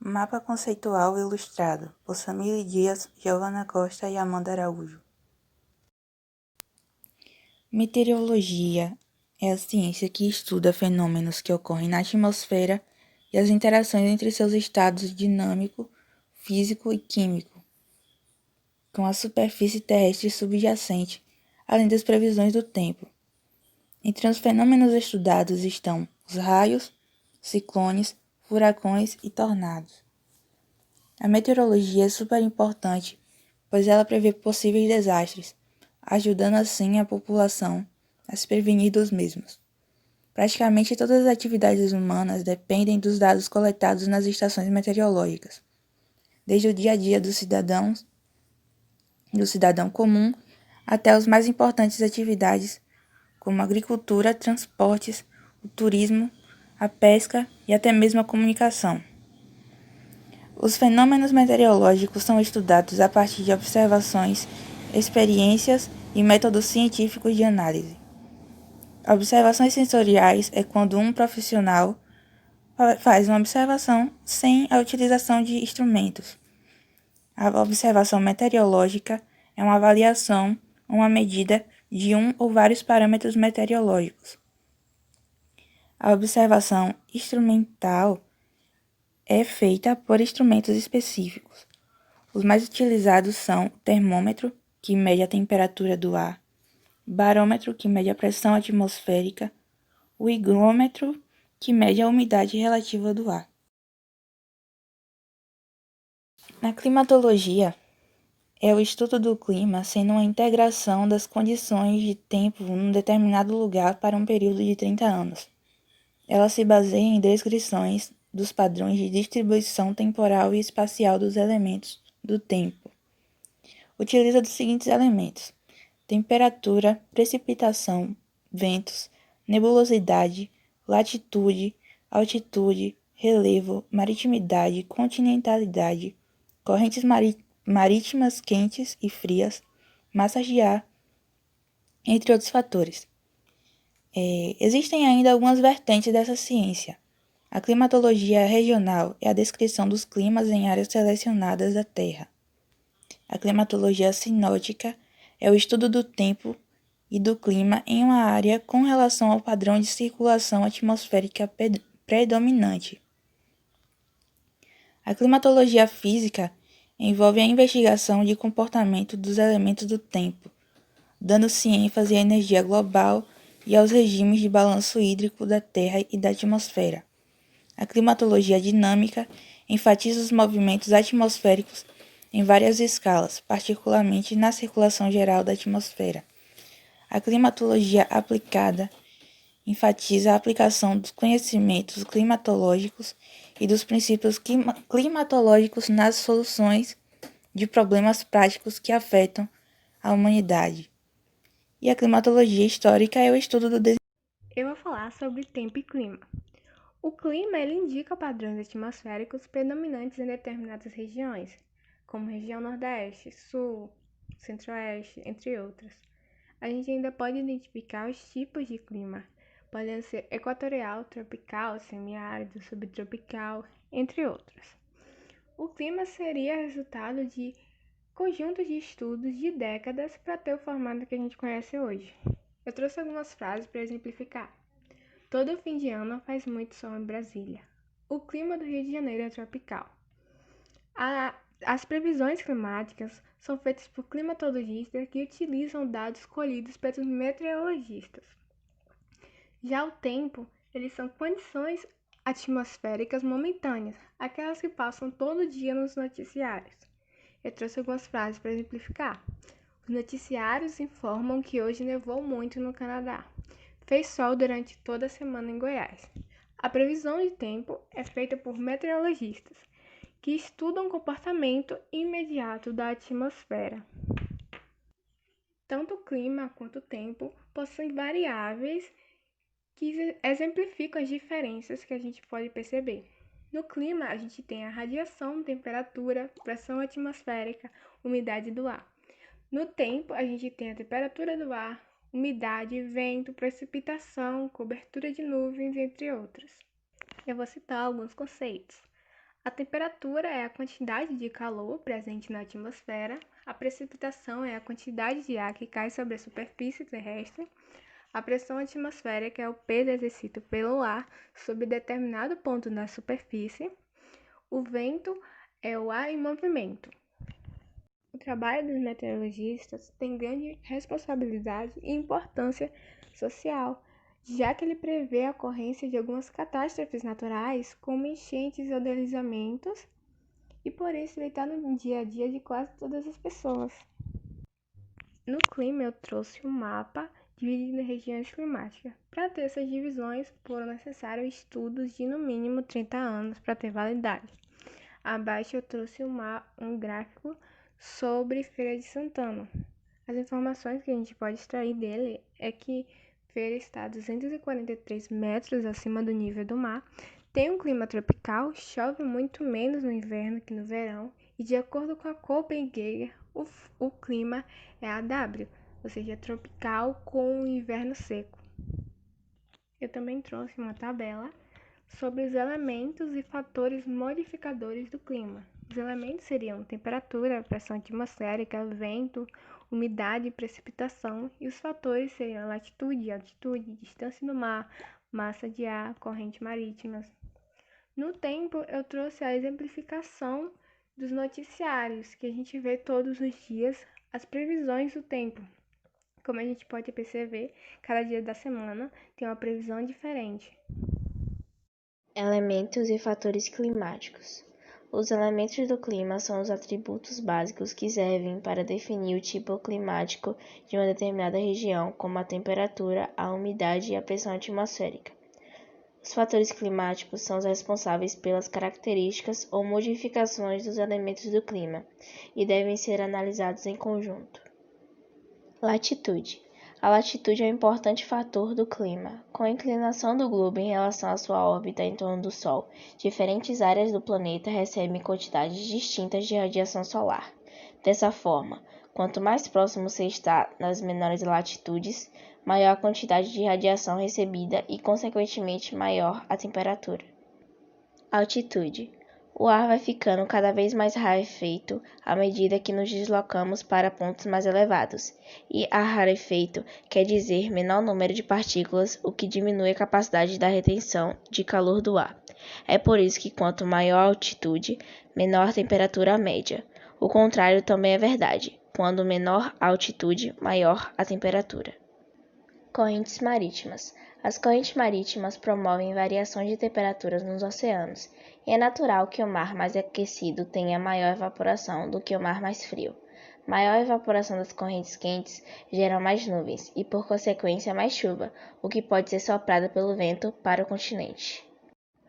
Mapa conceitual ilustrado por Samile Dias, Giovana Costa e Amanda Araújo. Meteorologia é a ciência que estuda fenômenos que ocorrem na atmosfera e as interações entre seus estados dinâmico, físico e químico, com a superfície terrestre subjacente, além das previsões do tempo. Entre os fenômenos estudados estão os raios, ciclones, furacões e tornados. A meteorologia é super importante, pois ela prevê possíveis desastres, ajudando assim a população a se prevenir dos mesmos. Praticamente todas as atividades humanas dependem dos dados coletados nas estações meteorológicas, desde o dia a dia dos cidadãos, do cidadão comum, até as mais importantes atividades como a agricultura, transportes, o turismo, a pesca e até mesmo a comunicação. Os fenômenos meteorológicos são estudados a partir de observações, experiências e métodos científicos de análise. Observações sensoriais é quando um profissional faz uma observação sem a utilização de instrumentos. A observação meteorológica é uma avaliação, uma medida de um ou vários parâmetros meteorológicos. A observação instrumental é feita por instrumentos específicos. Os mais utilizados são o termômetro, que mede a temperatura do ar, barômetro, que mede a pressão atmosférica, o higrômetro, que mede a umidade relativa do ar. Na climatologia, é o estudo do clima sendo uma integração das condições de tempo num determinado lugar para um período de 30 anos. Ela se baseia em descrições dos padrões de distribuição temporal e espacial dos elementos do tempo. Utiliza dos seguintes elementos: temperatura, precipitação, ventos, nebulosidade, latitude, altitude, relevo, maritimidade, continentalidade, correntes marítimas quentes e frias, massas de ar, entre outros fatores. Existem ainda algumas vertentes dessa ciência. A climatologia regional é a descrição dos climas em áreas selecionadas da Terra. A climatologia sinótica é o estudo do tempo e do clima em uma área com relação ao padrão de circulação atmosférica predominante. A climatologia física envolve a investigação de comportamento dos elementos do tempo, dando-se ênfase à energia global e aos regimes de balanço hídrico da Terra e da atmosfera. A climatologia dinâmica enfatiza os movimentos atmosféricos em várias escalas, particularmente na circulação geral da atmosfera. A climatologia aplicada enfatiza a aplicação dos conhecimentos climatológicos e dos princípios climatológicos nas soluções de problemas práticos que afetam a humanidade. E a climatologia histórica é o estudo do Eu vou falar sobre tempo e clima. O clima ele indica padrões atmosféricos predominantes em determinadas regiões, como região Nordeste, Sul, Centro-Oeste, entre outras. A gente ainda pode identificar os tipos de clima, podendo ser equatorial, tropical, semiárido, subtropical, entre outros. O clima seria resultado de conjuntos de estudos de décadas para ter o formato que a gente conhece hoje. Eu trouxe algumas frases para exemplificar. Todo fim de ano faz muito sol em Brasília. O clima do Rio de Janeiro é tropical. As previsões climáticas são feitas por climatologistas que utilizam dados colhidos pelos meteorologistas. Já o tempo, eles são condições atmosféricas momentâneas, aquelas que passam todo dia nos noticiários. Eu trouxe algumas frases para exemplificar. Os noticiários informam que hoje nevou muito no Canadá. Fez sol durante toda a semana em Goiás. A previsão de tempo é feita por meteorologistas, que estudam o comportamento imediato da atmosfera. Tanto o clima quanto o tempo possuem variáveis que exemplificam as diferenças que a gente pode perceber. No clima, a gente tem a radiação, temperatura, pressão atmosférica, umidade do ar. No tempo, a gente tem a temperatura do ar, umidade, vento, precipitação, cobertura de nuvens, entre outros. Eu vou citar alguns conceitos. A temperatura é a quantidade de calor presente na atmosfera, a precipitação é a quantidade de ar que cai sobre a superfície terrestre, a pressão atmosférica é o peso exercido pelo ar sobre determinado ponto da superfície, o vento é o ar em movimento. O trabalho dos meteorologistas tem grande responsabilidade e importância social, já que ele prevê a ocorrência de algumas catástrofes naturais, como enchentes ou deslizamentos, e por isso ele está no dia a dia de quase todas as pessoas. No clima, eu trouxe um mapa dividido em regiões climáticas. Para ter essas divisões, foram necessários estudos de no mínimo 30 anos para ter validade. Abaixo eu trouxe um gráfico sobre Feira de Santana. As informações que a gente pode extrair dele é que Feira está a 243 metros acima do nível do mar, tem um clima tropical, chove muito menos no inverno que no verão, e de acordo com a Copenhagen, o clima é AW, ou seja, tropical com um inverno seco. Eu também trouxe uma tabela sobre os elementos e fatores modificadores do clima. Os elementos seriam temperatura, pressão atmosférica, vento, umidade e precipitação, e os fatores seriam latitude, altitude, distância do mar, massa de ar, correntes marítimas. No tempo, eu trouxe a exemplificação dos noticiários, que a gente vê todos os dias, as previsões do tempo. Como a gente pode perceber, cada dia da semana tem uma previsão diferente. Elementos e fatores climáticos. Os elementos do clima são os atributos básicos que servem para definir o tipo climático de uma determinada região, como a temperatura, a umidade e a pressão atmosférica. Os fatores climáticos são os responsáveis pelas características ou modificações dos elementos do clima e devem ser analisados em conjunto. Latitude. A latitude é um importante fator do clima. Com a inclinação do globo em relação à sua órbita em torno do Sol, diferentes áreas do planeta recebem quantidades distintas de radiação solar. Dessa forma, quanto mais próximo você está nas menores latitudes, maior a quantidade de radiação recebida e, consequentemente, maior a temperatura. Altitude. O ar vai ficando cada vez mais rarefeito à medida que nos deslocamos para pontos mais elevados, e rarefeito quer dizer menor número de partículas, o que diminui a capacidade da retenção de calor do ar. É por isso que quanto maior a altitude, menor a temperatura média. O contrário também é verdade. Quando menor a altitude, maior a temperatura. Correntes marítimas. As correntes marítimas promovem variações de temperaturas nos oceanos, e é natural que o mar mais aquecido tenha maior evaporação do que o mar mais frio. Maior evaporação das correntes quentes gera mais nuvens e, por consequência, mais chuva, o que pode ser soprada pelo vento para o continente.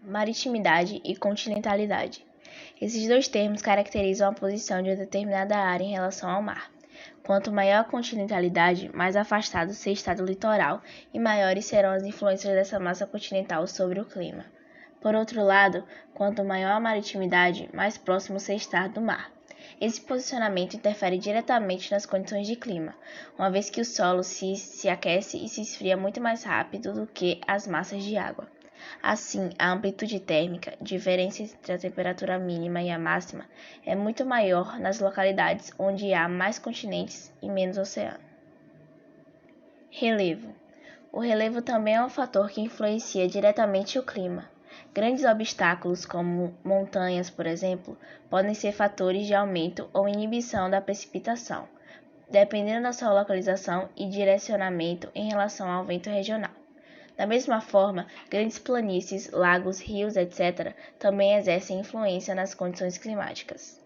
Maritimidade e continentalidade. Esses dois termos caracterizam a posição de uma determinada área em relação ao mar. Quanto maior a continentalidade, mais afastado se está do litoral e maiores serão as influências dessa massa continental sobre o clima. Por outro lado, quanto maior a maritimidade, mais próximo se está do mar. Esse posicionamento interfere diretamente nas condições de clima, uma vez que o solo se aquece e se esfria muito mais rápido do que as massas de água. Assim, a amplitude térmica, diferença entre a temperatura mínima e a máxima, é muito maior nas localidades onde há mais continentes e menos oceano. Relevo. O relevo também é um fator que influencia diretamente o clima. Grandes obstáculos, como montanhas, por exemplo, podem ser fatores de aumento ou inibição da precipitação, dependendo da sua localização e direcionamento em relação ao vento regional. Da mesma forma, grandes planícies, lagos, rios, etc., também exercem influência nas condições climáticas.